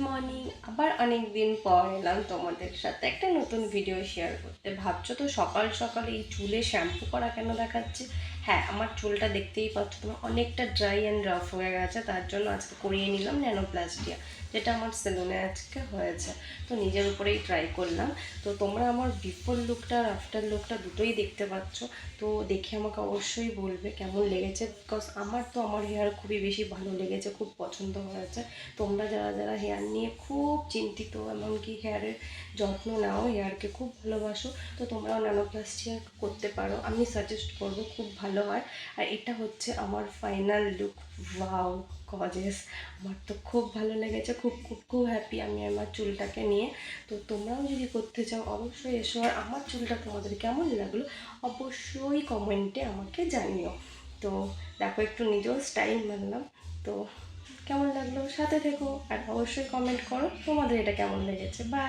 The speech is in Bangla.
মর্নিং। আবার অনেক দিন পর এলাম তোমাদের সাথে একটা নতুন ভিডিও শেয়ার করতে। ভাবছো তো সকাল সকাল এই চুলে শ্যাম্পু করা কেন দেখাচ্ছে? হ্যাঁ, আমার চুলটা দেখতেই পাচ্ছ তোমার অনেকটা ড্রাই অ্যান্ড রাফ হয়ে গেছে, তার জন্য আজকে করিয়ে নিলাম ন্যানোপ্লাস্টিয়া, যেটা আমার সেলুনে আজকে হয়েছে। তো নিজের উপরেই ট্রাই করলাম। তো তোমরা আমার বিফোর লুকটা আর আফটার লুকটা দুটোই দেখতে পাচ্ছ। তো দেখে আমাকে অবশ্যই বলবে কেমন লেগেছে, বিকজ আমার হেয়ার খুবই বেশি ভালো লেগেছে, খুব পছন্দ হয়েছে। তোমরা যারা যারা হেয়ার নিয়ে খুব চিন্তিত, এমনকি হেয়ারের যত্ন নাও, হেয়ারকে খুব ভালোবাসো, তো তোমরাও ন্যানোপ্লাস্টিয়া করতে পারো। আমি সাজেস্ট করবো, খুব ভালো হয়। আর এটা হচ্ছে আমার ফাইনাল লুক। Wow, gorgeous! আমার তো খুব ভালো লেগেছে, খুব খুব খুব হ্যাপি আমি আমার চুলটাকে নিয়ে। তো তোমরাও যদি করতে চাও অবশ্যই এসো। আর আমার চুলটা তোমাদের কেমন লাগলো অবশ্যই কমেন্টে আমাকে জানিও। তো দেখো, একটু নিজেও স্টাইল মানলাম। তো কেমন লাগলো সাথে থেকো, আর অবশ্যই কমেন্ট করো তোমাদের এটা কেমন লেগেছে। বাই।